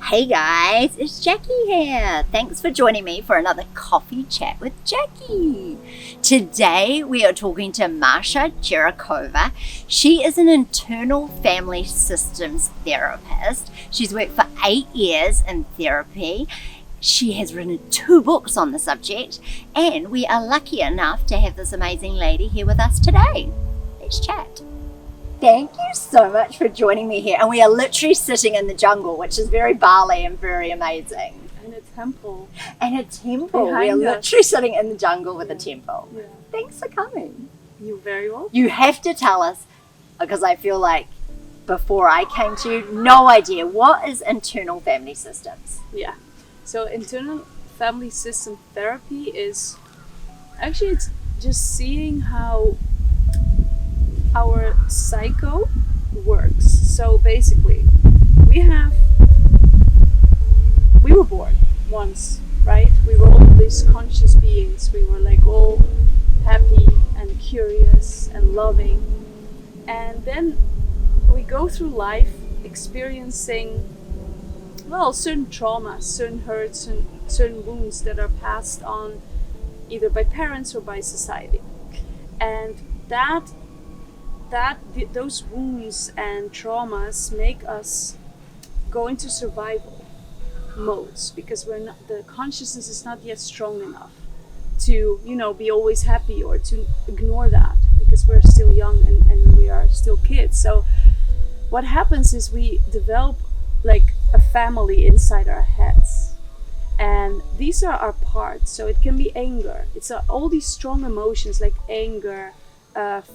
Hey guys, it's Jackie here. Thanks for joining me for another coffee chat with Jackie. Today we are talking to Masha Cheriakova. She is an internal family systems therapist. She's worked for 8 years in therapy. She has written 2 books on the subject, and we are lucky enough to have this amazing lady here with us today. Let's chat. Thank you so much for joining me here. And we are literally sitting in the jungle, which is very Bali and very amazing. And a temple. And a temple. We are Behind us. literally sitting in the jungle with a temple. Yeah. Thanks for coming. You're very welcome. You have to tell us, because I feel like before I came to you, no idea. What is internal family systems? Yeah. So internal family system therapy is actually, it's just seeing how our psycho works. So basically, we were born once, right? We were all these conscious beings. We were like all happy and curious and loving. And then we go through life experiencing, well, certain traumas, certain hurts, and certain wounds that are passed on either by parents or by society. And those wounds and traumas make us go into survival modes because the consciousness is not yet strong enough to, be always happy or to ignore that because we're still young and we are still kids. So what happens is we develop like a family inside our heads, and these are our parts. So it can be anger. It's all these strong emotions like anger,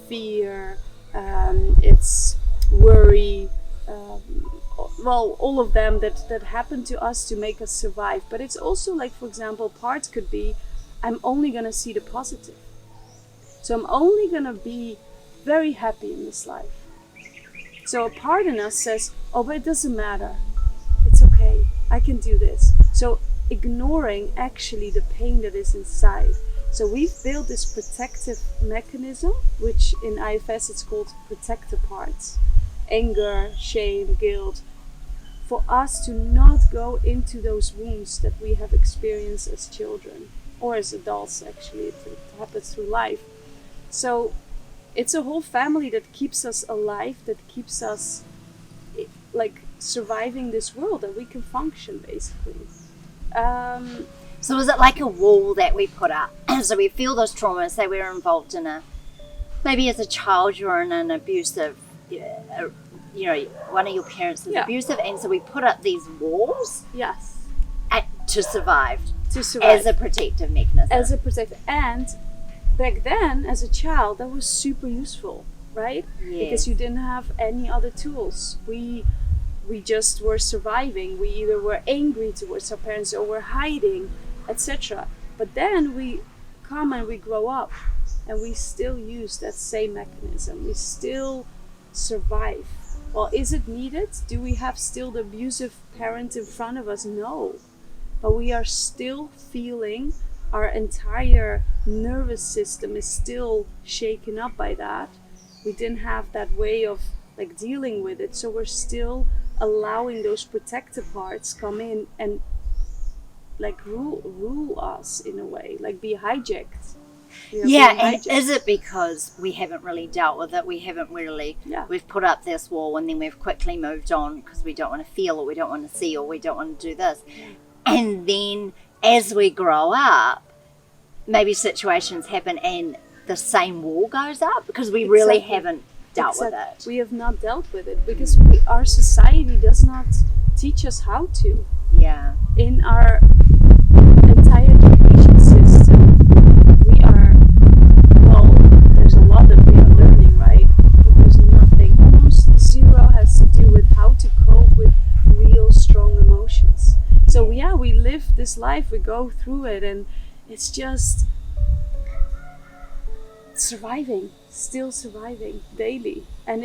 fear, it's worry, all of them that happen to us to make us survive. But it's also like, for example, parts could be, I'm only gonna see the positive. So I'm only gonna be very happy in this life. So a part in us says, oh, but it doesn't matter. It's okay, I can do this. So ignoring actually the pain that is inside. So we've built this protective mechanism, which in IFS it's called protector parts. Anger, shame, guilt, for us to not go into those wounds that we have experienced as children or as adults. Actually, it happens through life. So it's a whole family that keeps us alive, that keeps us like surviving this world, that we can function basically. So is it like a wall that we put up? So we feel those traumas, say we're involved in maybe as a child you're in an abusive, one of your parents is abusive, and so we put up these walls. Yes. To survive. As a protective mechanism. And back then, as a child, that was super useful, right? Yes. Because you didn't have any other tools. We just were surviving. We either were angry towards our parents or were hiding, etc. But then we come and we grow up and we still use that same mechanism. We still survive. Well, is it needed? Do we have still the abusive parent in front of us? No. But we are still feeling, our entire nervous system is still shaken up by that. We didn't have that way of like dealing with it. So we're still allowing those protective parts come in and like rule us in a way, like be hijacked. And is it because we haven't really dealt with it? We haven't really, we've put up this wall and then we've quickly moved on because we don't want to feel or we don't want to see or we don't want to do this. And then as we grow up, maybe situations happen and the same wall goes up because we really haven't dealt with it. We have not dealt with it because our society does not teach us how to. Yeah. In our entire education system, we are, there's a lot that we are learning, right? But there's nothing, almost zero has to do with how to cope with real strong emotions. So we live this life, we go through it, and it's just still surviving daily. And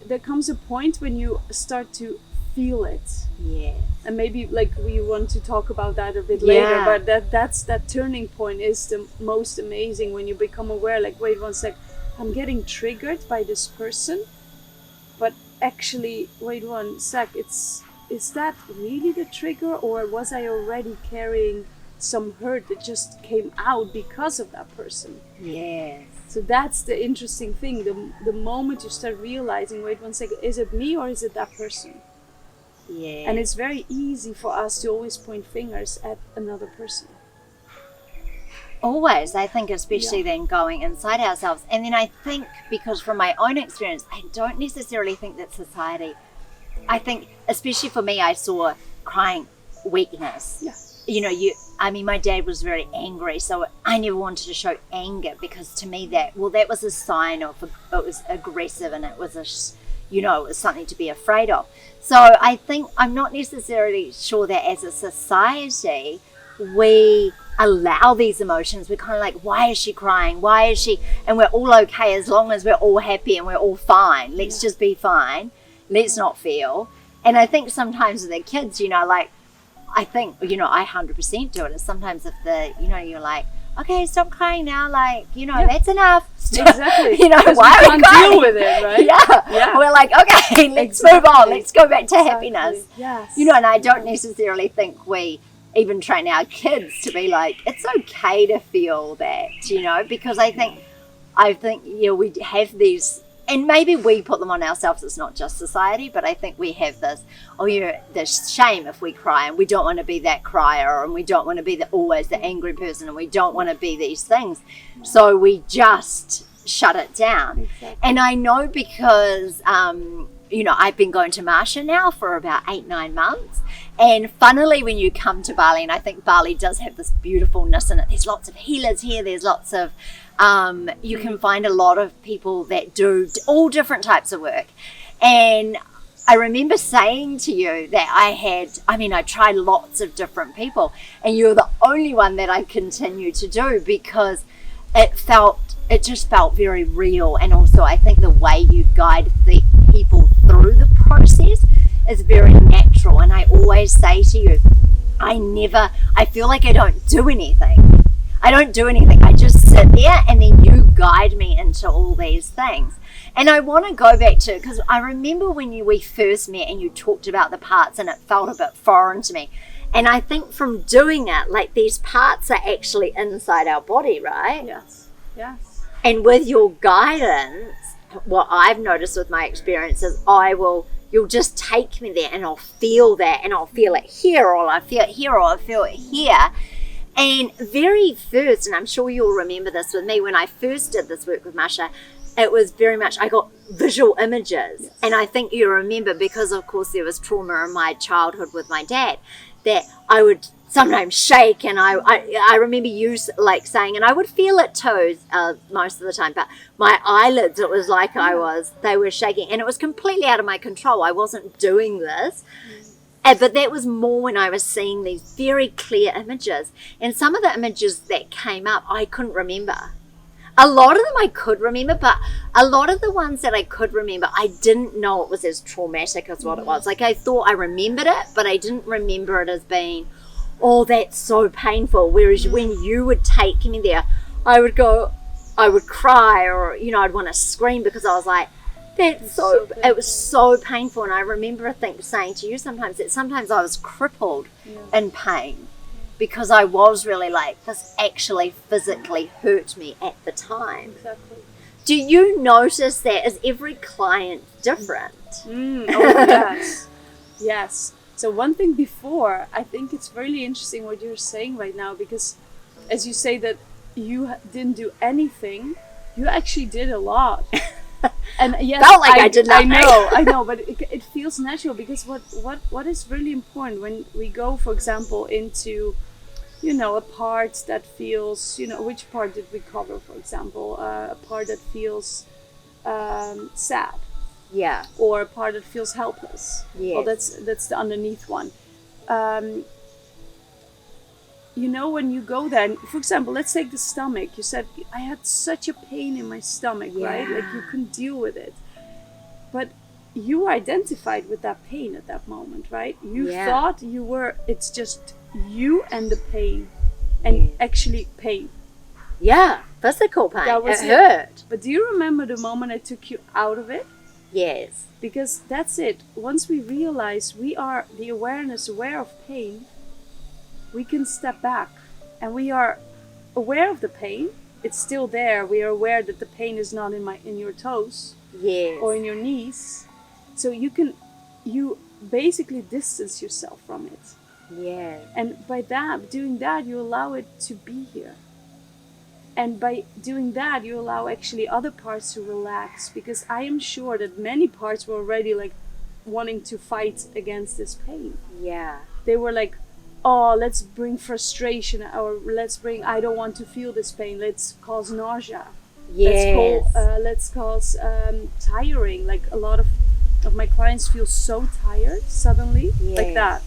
there comes a point when you start to feel it. Yeah. And maybe like we want to talk about that a bit later, but that turning point is the most amazing when you become aware, like, wait one sec, I'm getting triggered by this person, but actually, wait one sec, is that really the trigger, or was I already carrying some hurt that just came out because of that person? Yes. So that's the interesting thing. The moment you start realizing, wait one second, is it me or is it that person? Yeah. And it's very easy for us to always point fingers at another person. Always, I think, especially then going inside ourselves. And then I think, because from my own experience, I don't necessarily think that society, I think, especially for me, I saw crying weakness. Yeah. You know, my dad was very angry, so I never wanted to show anger, because to me that was a sign of, it was aggressive, and it was it was something to be afraid of. So I think I'm not necessarily sure that as a society we allow these emotions. We're kind of like, why is she crying? Why is she? And we're all okay as long as we're all happy and we're all fine. Let's just be fine. Let's not feel. And I think sometimes with the kids, I think, I 100% do it. And sometimes if you're like, okay, stop crying now, that's enough. Exactly. Why we are we can't crying? deal with it, right? Yeah. We're like, okay, let's move on. Let's go back to happiness. Yes. And I don't necessarily think we even train our kids to be like, it's okay to feel that, because I think, we have these, and maybe we put them on ourselves. It's not just society, but I think we have this, this shame if we cry, and we don't want to be that crier, and we don't want to be always the angry person, and we don't want to be these things. So we just shut it down. Exactly. And I know because, I've been going to Masha now for about 8-9 months. And funnily, when you come to Bali, and I think Bali does have this beautifulness in it, there's lots of healers here, there's lots of, you can find a lot of people that do all different types of work. And I remember saying to you that I tried lots of different people, and you're the only one that I continue to do, because it just felt very real. And also I think the way you guide the people through the process is very natural. And I always say to you, I feel like I don't do anything. I just sit there, and then you guide me into all these things. And I want to go back to, because I remember when we first met and you talked about the parts, and it felt a bit foreign to me. And I think from doing it, like, these parts are actually inside our body, right? Yes. And with your guidance, what I've noticed with my experience is you'll just take me there, and I'll feel that, and I'll feel it here, or I feel it here, or I feel it here. And very first, and I'm sure you'll remember this with me, when I first did this work with Masha, it was very much, I got visual images. Yes. And I think you remember, because of course there was trauma in my childhood with my dad, that I would sometimes shake, and I remember you saying, and I would feel it too most of the time, but my eyelids, it was like they were shaking, and it was completely out of my control. I wasn't doing this. But that was more when I was seeing these very clear images. And some of the images that came up, I couldn't remember. A lot of them I could remember, but a lot of the ones that I could remember, I didn't know it was as traumatic as what it was. Like, I thought I remembered it, but I didn't remember it as being, oh, that's so painful. Whereas when you would take me there, I would cry, or, I'd want to scream, because I was like, it was so painful. And I remember, saying to you sometimes that sometimes I was crippled in pain, because I was really like, this actually physically hurt me at the time. Exactly. Do you notice that? Is every client different? Yes. So one thing before, I think it's really interesting what you're saying right now, because as you say that you didn't do anything, you actually did a lot. And yes, felt like I did nothing. I know, but it feels natural, because what is really important when we go, for example, into, a part that feels, which part did we cover, for example, a part that feels sad. Yeah. Or a part that feels helpless. Yes. Well, that's the underneath one. When you go there, and for example, let's take the stomach. You said, I had such a pain in my stomach, right? Like, you couldn't deal with it. But you were identified with that pain at that moment, right? You thought it's just you and the pain, and actually pain. Yeah. physical pain. That was it hurt. But do you remember the moment I took you out of it? Yes. Because that's it. Once we realize we are aware of pain, we can step back and we are aware of the pain. It's still there. We are aware that the pain is not in your toes, Yes. or in your knees. So you basically distance yourself from it. Yeah. And by doing that, you allow it to be here. And by doing that, you allow actually other parts to relax, because I am sure that many parts were already like wanting to fight against this pain. Yeah. They were like, oh, let's bring frustration, or I don't want to feel this pain. Let's cause nausea. Yes. Let's cause tiring. Like a lot of my clients feel so tired suddenly, like that.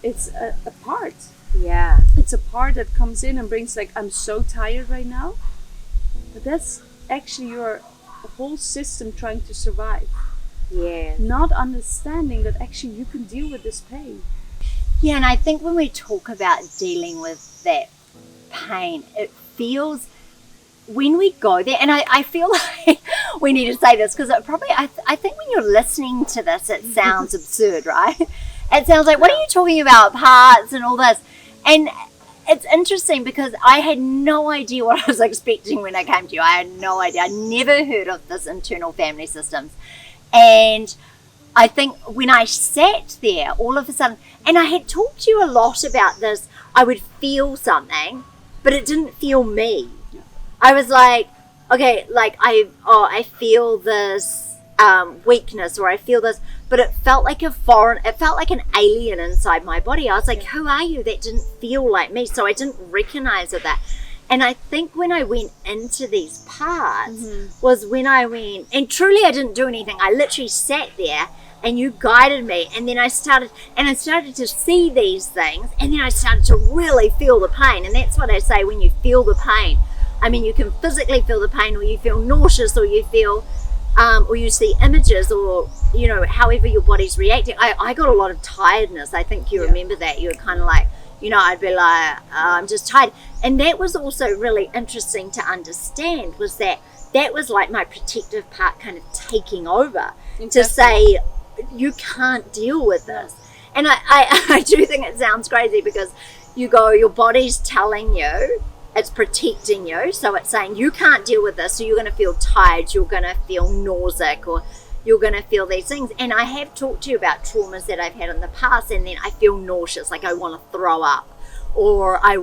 It's a part. Yeah. It's a part that comes in and brings like, I'm so tired right now. But that's actually your whole system trying to survive. Yeah. Not understanding that actually you can deal with this pain. Yeah, and I think when we talk about dealing with that pain, it feels, when we go there, and I feel like we need to say this, because it probably, I think when you're listening to this, it sounds absurd, right? It sounds like, what are you talking about, parts and all this? And it's interesting because I had no idea what I was expecting when I came to you. I had no idea. I never heard of this internal family systems. And I think when I sat there, all of a sudden, and I had talked to you a lot about this, I would feel something, but it didn't feel me. I was like, okay, like I feel this weakness, or I feel this, but it felt like it felt like an alien inside my body. I was like, who are you? That didn't feel like me. So I didn't recognize that. And I think when I went into these parts was when I went, and truly I didn't do anything. I literally sat there and you guided me, and then I started to see these things, and then I started to really feel the pain. And that's what I say, when you feel the pain. I mean, you can physically feel the pain, or you feel nauseous, or you feel or you see images, or you know, however your body's reacting. I got a lot of tiredness. I think you remember that. You were kind of like, you know, I'd be like, I'm just tired. And that was also really interesting to understand, was that was like my protective part kind of taking over. Exactly. To say, you can't deal with this. And I do think it sounds crazy, because your body's telling you, it's protecting you, so it's saying you can't deal with this, so you're going to feel tired, you're going to feel nauseous, or you're going to feel these things. And I have talked to you about traumas that I've had in the past, and then I feel nauseous, like I want to throw up, or I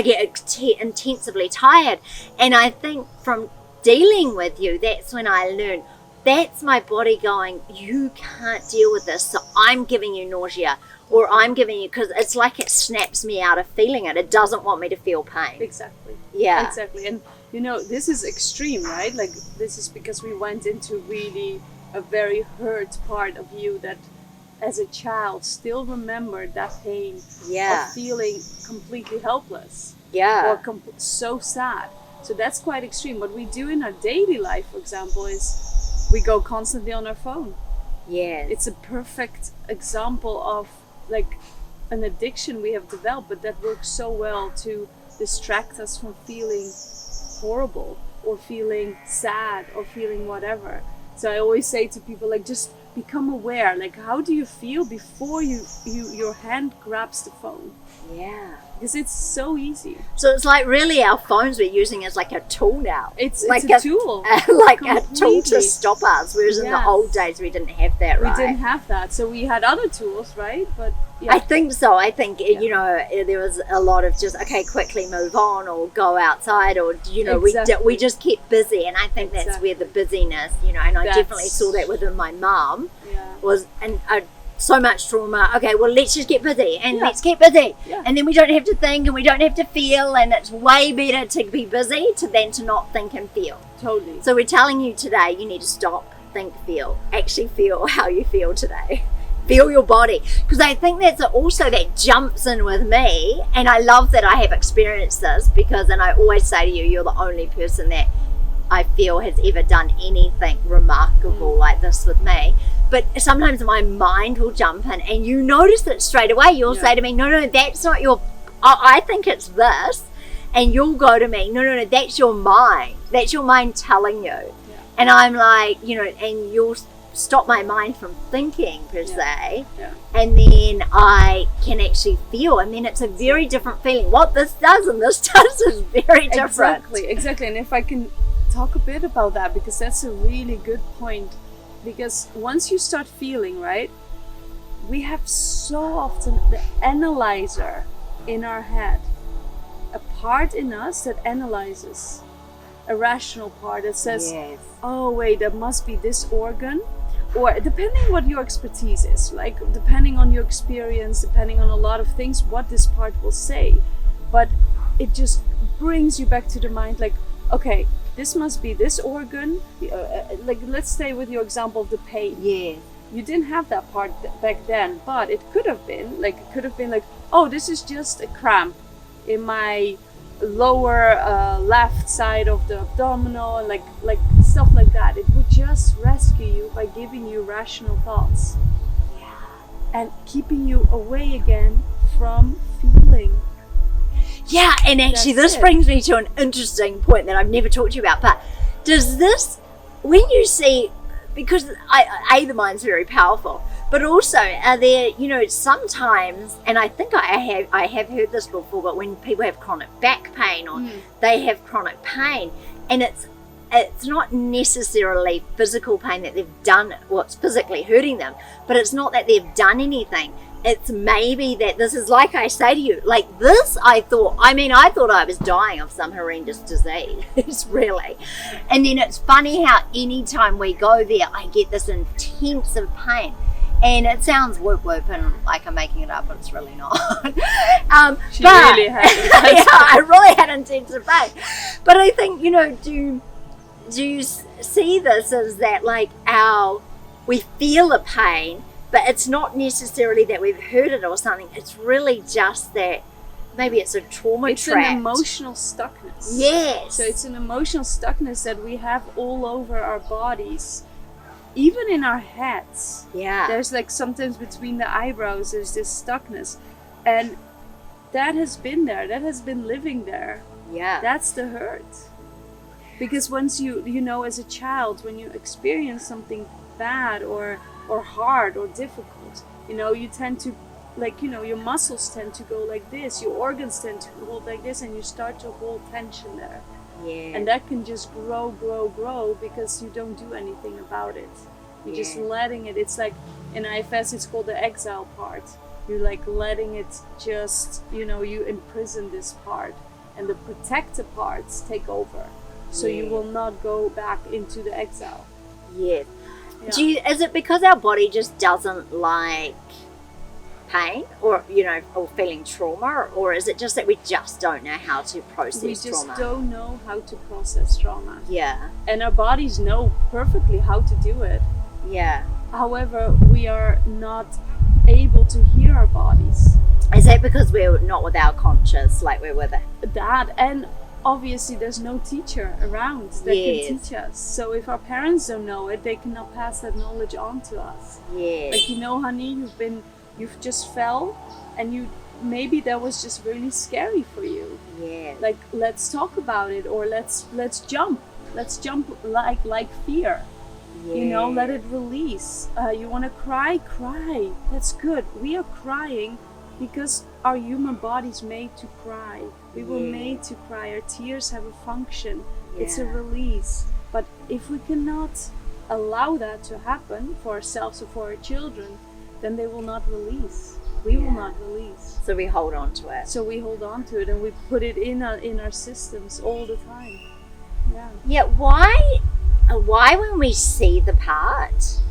get intensively tired. And I think from dealing with you, that's when I learned, that's my body going, you can't deal with this, so I'm giving you nausea, or I'm giving you, because it's like it snaps me out of feeling it. It doesn't want me to feel pain. Exactly. Yeah. Exactly. And you know, this is extreme, right? Like, this is because we went into really a very hurt part of you that as a child still remembered that pain of feeling completely helpless. Yeah. Or so sad. So that's quite extreme. What we do in our daily life, for example, is we go constantly on our phone. Yeah. It's a perfect example of like an addiction we have developed, but that works so well to distract us from feeling horrible, or feeling sad, or feeling whatever. So I always say to people, like, just become aware. Like, how do you feel before your hand grabs the phone? Yeah. Because it's so easy. So it's like, really, our phones we're using as like a tool now. It's like a tool. Like completely. a tool to stop us. Whereas in the old days we didn't have that, right? We didn't have that. So we had other tools, right? But I think so. I think, you know, there was a lot of just, okay, quickly move on, or go outside, or, you know, we just kept busy. And I think that's where the busyness, you know, and I definitely saw that within my mum, was, and so much trauma. Okay, well, let's just get busy, and let's get busy. Yeah. And then we don't have to think, and we don't have to feel, and it's way better to be busy than to not think and feel. Totally. So we're telling you today, you need to stop, think, feel. Actually feel how you feel today. Feel your body. Because I think that's also, that jumps in with me, and I love that I have experienced this, because, and I always say to you, you're the only person that I feel has ever done anything remarkable like this with me. But sometimes my mind will jump in, and you notice it straight away. You'll say to me, no, that's not your, I think it's this. And you'll go to me, no, that's your mind. That's your mind telling you. Yeah. And I'm like, and you'll stop my mind from thinking per se. Yeah. And then I can actually feel, and then it's a very different feeling. What this does and this does is very different. Exactly. And if I can talk a bit about that, because that's a really good point. Because once you start feeling, right, we have so often the analyzer in our head, a part in us that analyzes, a rational part that says, Yes. oh wait, there must be this organ, or depending what your expertise is, like depending on your experience, depending on a lot of things, what this part will say. But it just brings you back to the mind, like, okay, this must be this organ. Like, let's stay with your example of the pain. Yeah. You didn't have that part back then, but it could have been like, oh, this is just a cramp in my lower left side of the abdominal, like stuff like that. It would just rescue you by giving you rational thoughts. Yeah. And keeping you away again from feeling. Yeah, and actually That's this it. brings me to an interesting point that I've never talked to you about. But does this, when you see, because the mind's very powerful, but also are there, sometimes, and I think I have heard this before, but when people have chronic back pain or they have chronic pain, and it's not necessarily physical pain that they've done, what's physically hurting them, but it's not that they've done anything. It's maybe that this is, like I say to you, like this, I thought I was dying of some horrendous disease, really. And then it's funny how anytime we go there, I get this intensive pain. And it sounds whoop whoop and like I'm making it up, but it's really not. She really had yeah, I really had intensive pain. But I think, do you see this as that, like, we feel a pain, but it's not necessarily that we've heard it or something. It's really just that maybe it's a trauma It's trapped. an emotional stuckness. Yes. So it's an emotional stuckness that we have all over our bodies, even in our heads. Yeah. There's like sometimes between the eyebrows, there's this stuckness. And that has been there. That has been living there. Yeah. That's the hurt. Because once you as a child, when you experience something bad or hard or difficult, you tend to, like, your muscles tend to go like this, your organs tend to hold like this, and you start to hold tension there. Yeah. And that can just grow because you don't do anything about it. You're just letting it. It's like in IFS, it's called the exile part. You're like letting it just, you imprison this part, and the protective parts take over. So you will not go back into the exile. Yeah. Yeah. Is it because our body just doesn't like pain or feeling trauma, or is it just that we just don't know how to process We just trauma? don't know how to process trauma. Yeah. And our bodies know perfectly how to do it. Yeah. However, we are not able to hear our bodies. Is that because we're not with our conscious, like we're with it? That, and obviously there's no teacher around that can teach us. So if our parents don't know it, they cannot pass that knowledge on to us. Yes. Like, honey, you've just fell, and maybe that was just really scary for you. Yeah. Like, let's talk about it, or let's jump like fear. Yeah. Let it release. You want to cry, that's good. We are crying because our human body's made to cry. We were made to cry. Our tears have a function. It's a release. But if we cannot allow that to happen for ourselves or for our children, then they will not release. We will not release. So we hold on to it. So we hold on to it, and we put it in our systems all the time. Yeah. Yeah. Why when we see the part,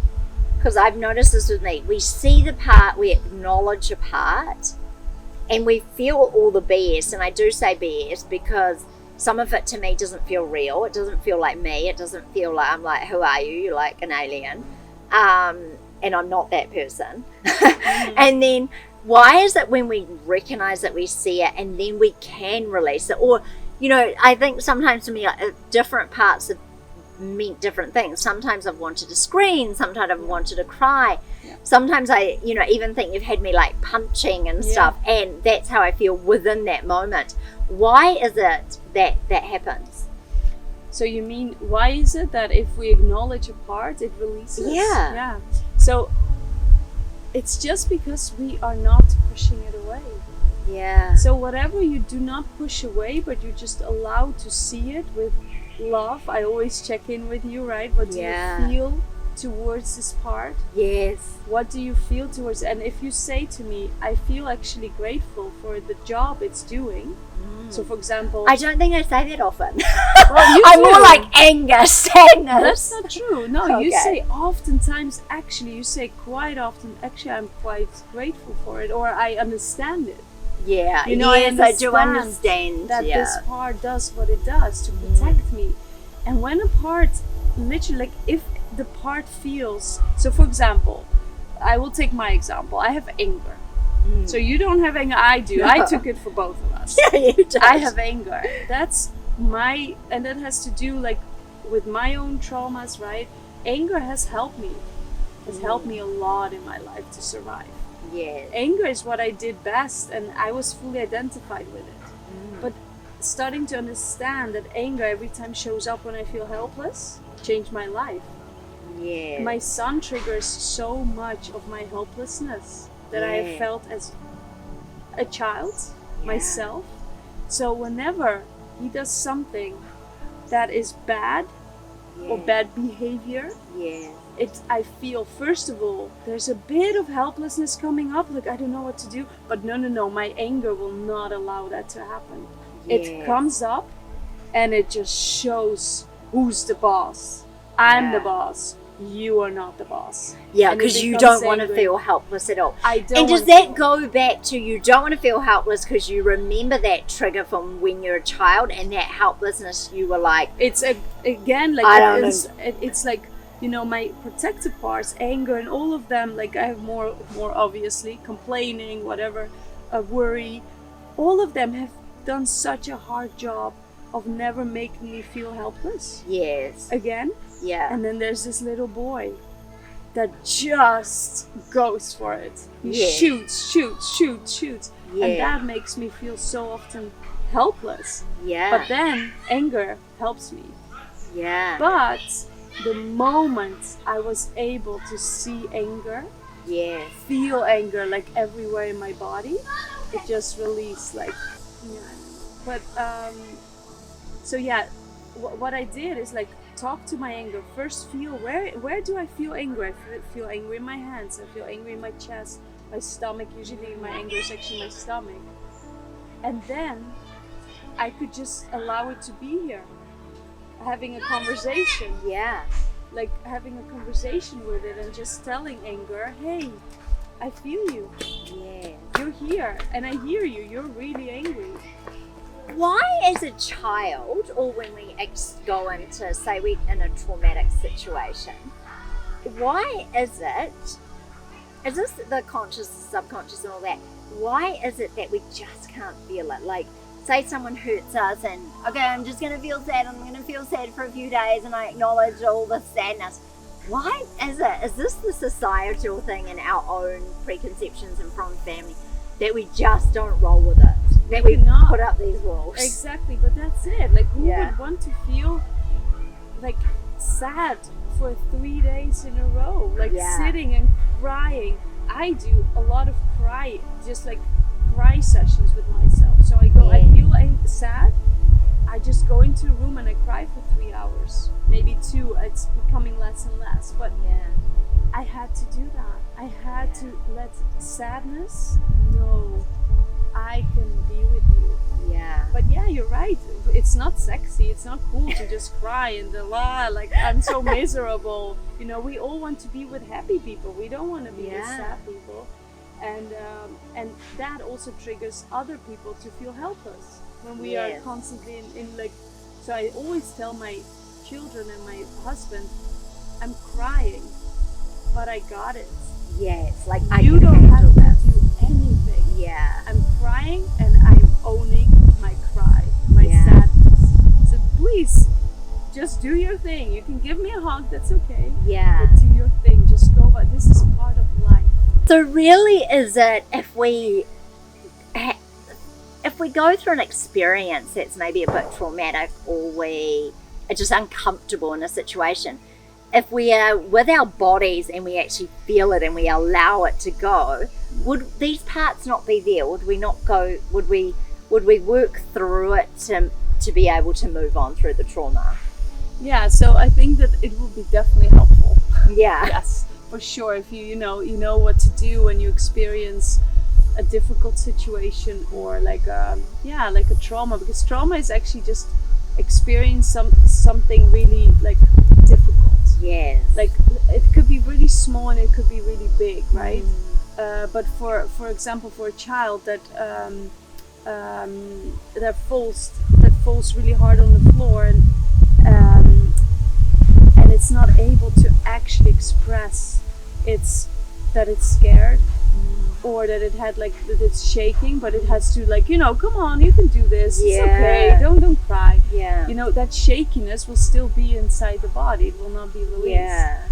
because I've noticed this with me, we see the part, we acknowledge a part, and we feel all the BS. And I do say BS because some of it to me doesn't feel real. It doesn't feel like me. It doesn't feel like, I'm like, who are you? You're like an alien. And I'm not that person. And then why is it when we recognize that we see it and then we can release it? Or, I think sometimes to me, like, different parts of meant different things. Sometimes I've wanted to scream, sometimes I've wanted to cry. Yeah. Sometimes I, even think you've had me like punching and stuff, and that's how I feel within that moment. Why is it that happens? So you mean, why is it that if we acknowledge a part, it releases? Yeah. So it's just because we are not pushing it away. Yeah. So whatever you do not push away, but you just allow to see it with love. I always check in with you, right? What do you feel towards this part? Yes. What do you feel towards? And if you say to me, I feel actually grateful for the job it's doing. So for example, I don't think I say that often. well, you I'm do. more like anger, sadness. That's not true. No, Okay. You say oftentimes, actually, you say quite often, actually, I'm quite grateful for it, or I understand it. Yeah, You know, yes, I do understand understand that this part does what it does to protect me. And when a part, literally, like if the part feels, so for example, I will take my example. I have anger. So you don't have anger, I do. I took it for both of us. Yeah, you do. I have anger. That's my, and that has to do like with my own traumas, right? Anger has helped me. Has helped me a lot in my life to survive. Yes. Anger is what I did best, and I was fully identified with it. But starting to understand that anger every time shows up when I feel helpless changed my life. Yeah. My son triggers so much of my helplessness that I have felt as a child myself. So whenever he does something that is bad or bad behavior, I feel, first of all, there's a bit of helplessness coming up, like I don't know what to do, but no, my anger will not allow that to happen. It comes up and it just shows who's the boss. I'm the boss. You are not the boss. Yeah, because you don't want to feel helpless at all. I don't. And does that go back to you don't want to feel helpless because you remember that trigger from when you're a child, and that helplessness you were like, it's again like I don't it's like, my protective parts, anger and all of them, like I have more obviously, complaining, whatever, worry, all of them have done such a hard job of never making me feel helpless. Yes. Again. Yeah. And then there's this little boy that just goes for it. He shoots. Yeah. And that makes me feel so often helpless. Yeah. But then anger helps me. Yeah. But the moment I was able to see anger, feel anger like everywhere in my body, it just released like, But so what I did is like talk to my anger. First feel where do I feel anger? I feel angry in my hands, I feel angry in my chest, my stomach. Usually my anger is actually my stomach. And then I could just allow it to be here. Having a conversation. Yeah. Like having a conversation with it and just telling anger, hey, I feel you. Yeah. You're here and I hear you. You're really angry. Why, as a child, or when we go into, say, we're in a traumatic situation, why is this the conscious, subconscious, and all that? Why is it that we just can't feel it? Like, say someone hurts us, and okay, I'm just going to feel sad. I'm going to feel sad for a few days, and I acknowledge all the sadness. Why is it? Is this the societal thing and our own preconceptions and from family that we just don't roll with it? That we put up these walls. Exactly, but that's it. Like, who would want to feel like sad for 3 days in a row? Like sitting and crying. I do a lot of cry, just like cry sessions with myself. So I go, I feel sad. I just go into a room and I cry for 3 hours, maybe 2. It's becoming less and less, but I had to do that. I had to let sadness know I can be with you. Yeah. But you're right. It's not sexy. It's not cool to just cry and like I'm so miserable. We all want to be with happy people. We don't want to be with sad people. And that also triggers other people to feel helpless when we are constantly in like. So I always tell my children and my husband, I'm crying, but I got it. Yes, like you don't have to do anything. Yeah. I'm crying and I'm owning my cry, my sadness. So please just do your thing. You can give me a hug, that's okay. Yeah. But do your thing. Just go. But this is part of life. So really, is it if we go through an experience that's maybe a bit traumatic, or we are just uncomfortable in a situation, if we are with our bodies and we actually feel it and we allow it to go, would these parts not be there? Would we not go? Would we work through it to be able to move on through the trauma? Yeah. So I think that it will be definitely helpful. Yeah. Yes, for sure. If you know what to do when you experience a difficult situation, or like a trauma, because trauma is actually just experience something really like difficult. Yes. Like it could be really small and it could be really big, right? But for example, for a child that falls really hard on the floor, and it's not able to actually express that it's scared, or that that it's shaking, but it has to come on, you can do this. Yeah. It's okay. Don't cry. Yeah. That shakiness will still be inside the body. It will not be released. Yeah.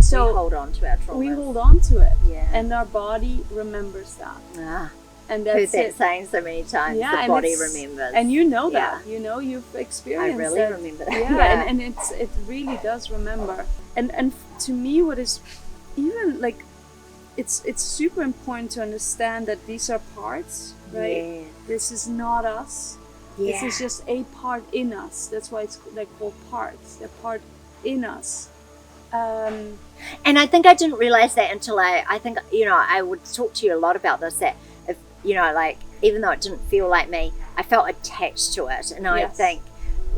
So we hold on to our trauma. We hold on to it. Yeah. And our body remembers that. Ah. And Heard that's that saying so many times. Yeah, the body remembers. And you know that. Yeah. You've experienced I really that. remember that. Yeah, Yeah. And it really does remember. And to me, what is even like, it's super important to understand that these are parts, right? Yeah. This is not us. Yeah. This is just a part in us. That's why it's called parts. They're part in us. And I think I didn't realize that until I think, I would talk to you a lot about this, that if, even though it didn't feel like me, I felt attached to it. And I Yes. think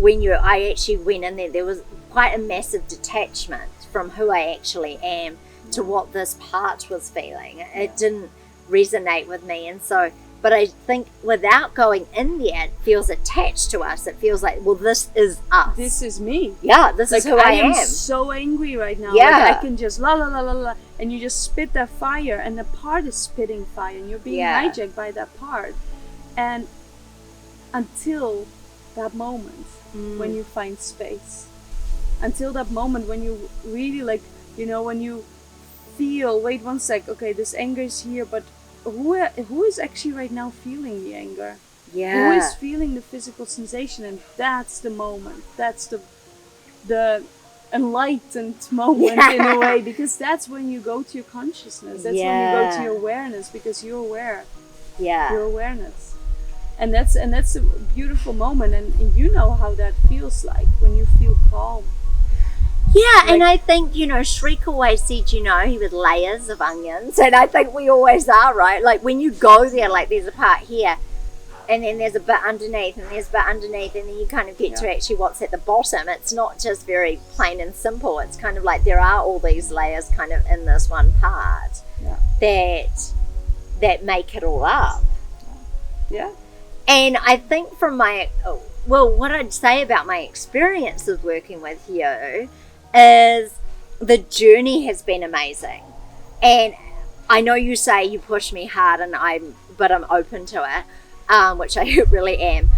I actually went in there was quite a massive detachment from who I actually am to what this part was feeling. It didn't resonate with me. And so, but I think without going in there, it feels attached to us. It feels like, well, this is us. This is me. Yeah, this is who I am. So angry right now. Yeah. Like I can just la la la la la, and you just spit that fire, and the part is spitting fire, and you're being hijacked by that part. And until that moment when you find space, until that moment when you really when you feel, wait one sec, okay, this anger is here, but who is actually right now feeling the anger? Yeah. Who is feeling the physical sensation? And that's the moment. That's the enlightened moment in a way, because that's when you go to your consciousness. That's when you go to your awareness, because you're aware. Yeah. Your awareness. And that's a beautiful moment, and you know how that feels like when you feel calm. Yeah, and I think, Shriek always said, he was layers of onions, and I think we always are, right? Like when you go there, like there's a part here, and then there's a bit underneath, and there's a bit underneath, and then you kind of get to actually what's at the bottom. It's not just very plain and simple. It's kind of like there are all these layers kind of in this one part that make it all up. Yeah. And I think from what I'd say about my experiences working with you is the journey has been amazing. And I know you say you push me hard, but I'm open to it, which I really am.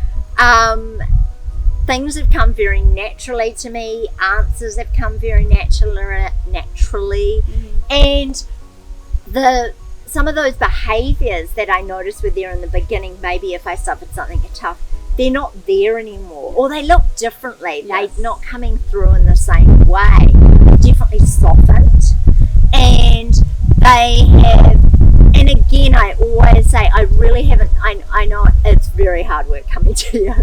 Things have come very naturally to me. Answers have come very naturally. And some of those behaviors that I noticed were there in the beginning, maybe if I suffered something tough, they're not there anymore, or they look differently. Yes. They're not coming through in the same way. Definitely softened, and they have. And again, I always say I really haven't. I know it's very hard work coming to you,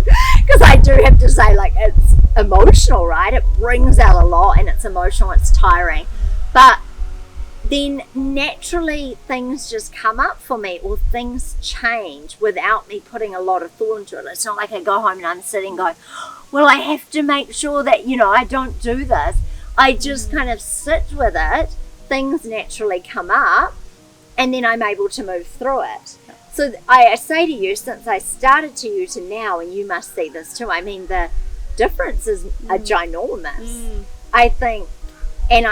because I do have to say, like, it's emotional, right? It brings out a lot, and it's emotional. It's tiring, but then naturally things just come up for me, or things change without me putting a lot of thought into it. It's not like I go home and I'm sitting going, well, I have to make sure that, I don't do this. I just kind of sit with it. Things naturally come up, and then I'm able to move through it. So I say to you, since I started to you to now, and you must see this too, I mean, the difference is ginormous. I think, and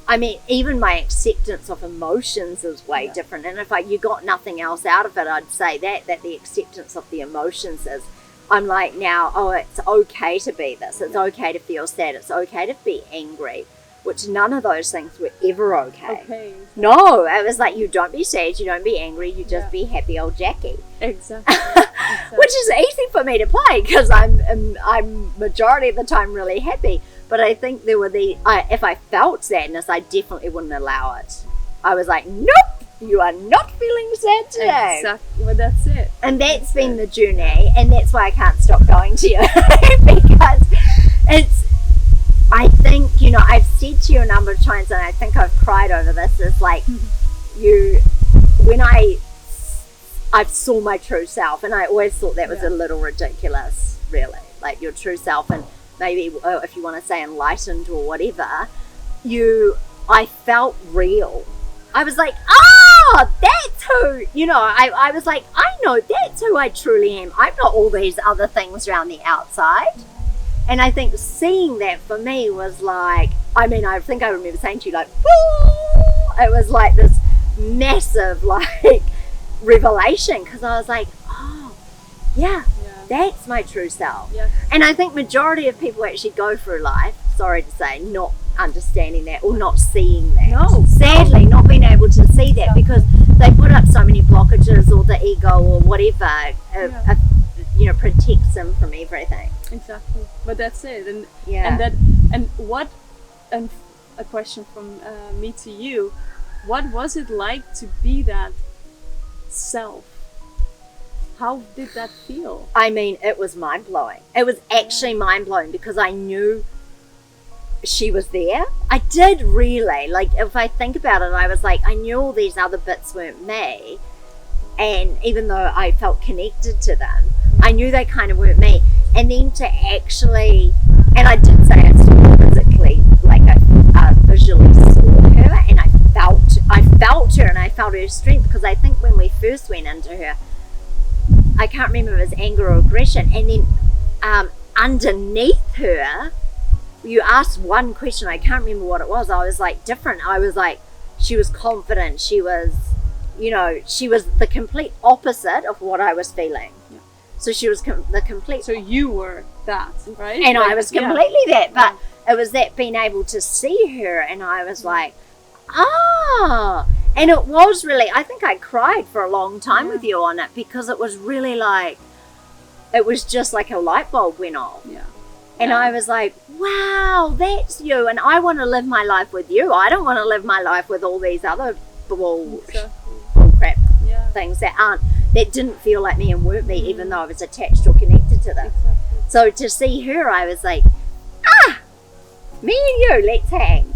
I mean, even my acceptance of emotions is way different. And if you got nothing else out of it, I'd say that the acceptance of the emotions is, I'm like now, oh, it's okay to be this. It's okay to feel sad. It's okay to be angry, which none of those things were ever okay. No, it was like, you don't be sad, you don't be angry, you just be happy old Jackie. Exactly. Which is easy for me to play because I'm majority of the time really happy. But I think there were if I felt sadness, I definitely wouldn't allow it. I was like, nope, you are not feeling sad today. Exactly. Well, that's it. And that's been the journey, and that's why I can't stop going to you because I think, I've said to you a number of times, and I think I've cried over this, is like when I saw my true self, and I always thought that was a little ridiculous, really, like your true self, and maybe if you want to say enlightened or whatever, I felt real. I was like, that's who, I was like, I know that's who I truly am. I'm not all these other things around the outside. And I think seeing that for me was like, I think I remember saying to you, like, woo! It was like this massive, like, revelation, because I was like, that's my true self. Yeah. And I think majority of people actually go through life, sorry to say, not understanding that or not seeing that. No. Sadly, not being able to see that because they put up so many blockages, or the ego or whatever, protects them from everything. Exactly. But that's it. And and a question from me to you, what was it like to be that self? How did that feel? It was mind-blowing. It was actually mind-blowing because I knew she was there. I did really, like, if I think about it, I was like, I knew all these other bits weren't me, and even though I felt connected to them, I knew they kind of weren't me. And then to actually, and I did say I still physically, like, I visually saw her, and I felt her, and I felt her strength, because I think when we first went into her, I can't remember if it was anger or aggression, and then underneath her, you asked one question, I can't remember what it was. I was like different. I was like, she was confident. She was, she was the complete opposite of what I was feeling. Yeah. So she was the complete. So you were that, right? And I was completely that, but it was that being able to see her, and I was like, and it was really, I think I cried for a long time with you on it, because it was really like, it was just like a light bulb went off. Yeah. And I was like, wow, that's you. And I want to live my life with you. I don't want to live my life with all these other bull crap things that didn't feel like me and weren't me, even though I was attached or connected to them. Exactly. So to see her, I was like, me and you, let's hang.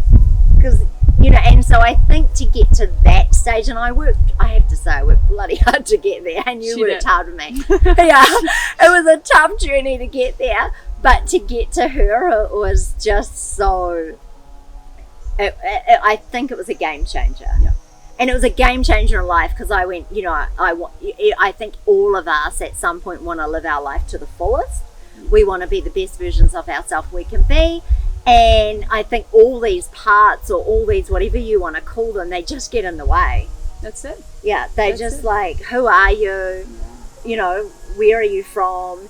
Because, and so I think to get to that stage, and I have to say, I worked bloody hard to get there, and you worked hard with me. Yeah, it was a tough journey to get there. But to get to her, it was just so, I think it was a game changer. Yeah. And it was a game changer in life, because I went, I think all of us at some point want to live our life to the fullest. We want to be the best versions of ourselves we can be. And I think all these parts, or all these, whatever you want to call them, they just get in the way. That's it. Yeah, they just like, who are you? Yeah. Where are you from?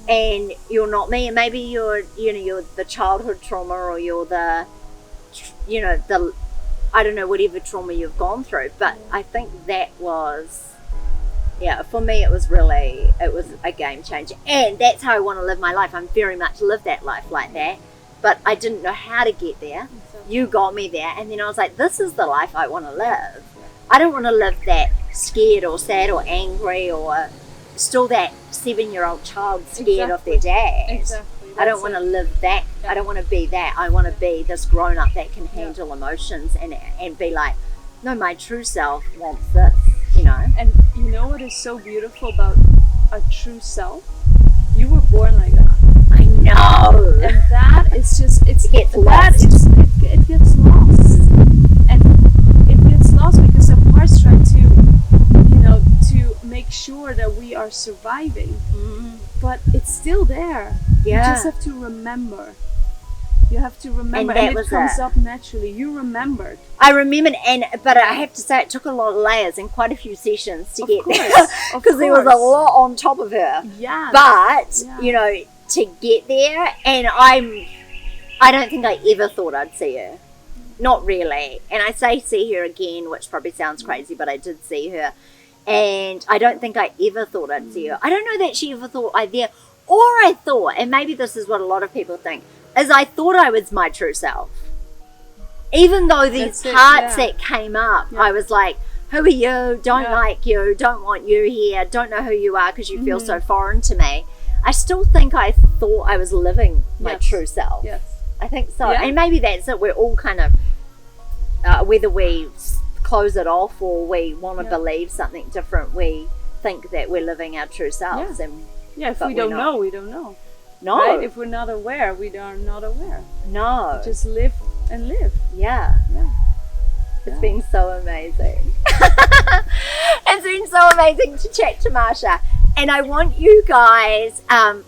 And you're not me, and maybe you're the childhood trauma, or you're the I don't know, whatever trauma you've gone through. But I think that was, for me, it was a game changer, and that's how I want to live my life. I'm very much live that life like that, but I didn't know how to get there. You got me there, and then I was like, this is the life I want to live. I don't want to live that scared or sad or angry, or still that 7-year-old child scared of their dad. Exactly. I don't want to live that. Yeah. I don't want to be that. I want to be this grown-up that can handle emotions and be like, no, my true self wants this, And you know what is so beautiful about a true self? You were born like that. I know. And that is just, it gets lost. And it gets lost because some parts try to make sure that we are surviving. Mm-hmm. But it's still there. Yeah. You just have to remember. You have to remember, and it comes up naturally. You remembered. I remembered, but I have to say it took a lot of layers and quite a few sessions to get there, because there was a lot on top of her. Yeah. But you know, to get there, and I don't think I ever thought I'd see her. Not really. And I say see her again, which probably sounds crazy, but I did see her. And I don't think I ever thought I'd see her. I don't know that she ever thought I'd there. Or I thought, and maybe this is what a lot of people think, is I thought I was my true self. Even though these parts that came up, I was like, who are you? Don't like you. Don't want you here. Don't know who you are because you feel so foreign to me. I still think I thought I was living my true self. Yes. I think so. Yeah. And maybe that's it. We're all kind of, whether we close it off or we want to believe something different, we think that we're living our true selves. Yeah. And if we don't know, we don't know. No. Right? If we're not aware, we are not aware. No. We just live and live. Yeah. It's been so amazing. It's been so amazing to chat to Masha. And I want you guys,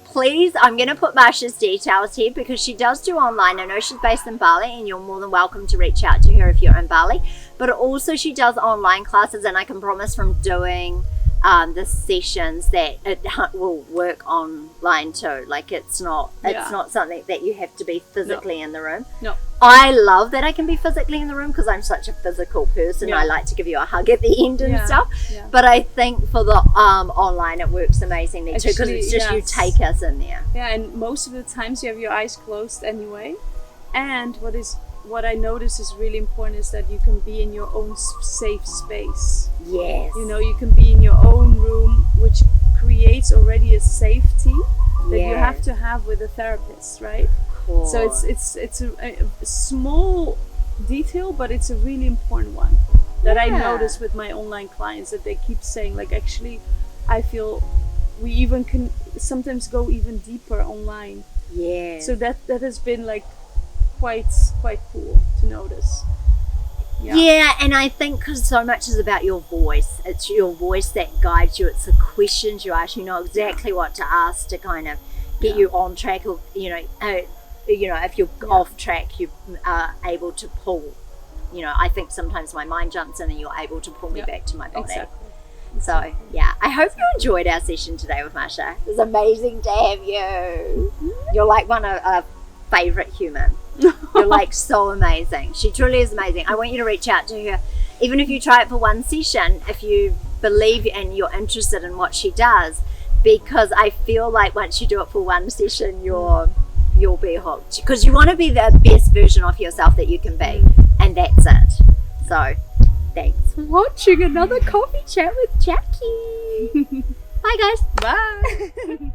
please, I'm going to put Masha's details here because she does do online. I know she's based in Bali, and you're more than welcome to reach out to her if you're in Bali. But also she does online classes, and I can promise from doing the sessions that it will work online too. Like it's not something that you have to be physically in the room. No. I love that I can be physically in the room because I'm such a physical person. I like to give you a hug at the end and stuff. But I think for the online it works amazingly too, because it's just you take us in there. Yeah, and most of the times you have your eyes closed anyway. And what I notice is really important is that you can be in your own safe space. Yes. You know, you can be in your own room, which creates already a safety that you have to have with a therapist, right? Cool. So it's a small detail, but it's a really important one that I notice with my online clients, that they keep saying, like, actually, I feel we even can sometimes go even deeper online. Yeah. So that has been like quite cool to notice. Yeah, and I think because so much is about your voice. It's your voice that guides you. It's the questions you ask. You know exactly what to ask to kind of get you on track, or if you're off track, you are able to pull. You know, I think sometimes my mind jumps in, and you're able to pull me back to my body. Exactly. So yeah, I hope you enjoyed our session today with Masha. It was amazing to have you. You're like one of our favorite human. You're like so amazing. She truly is amazing. I want you to reach out to her, even if you try it for one session, if you believe and you're interested in what she does, because I feel like once you do it for one session, you'll be hooked, because you want to be the best version of yourself that you can be, and that's it. So thanks for watching another coffee chat with Jackie. Bye guys. Bye.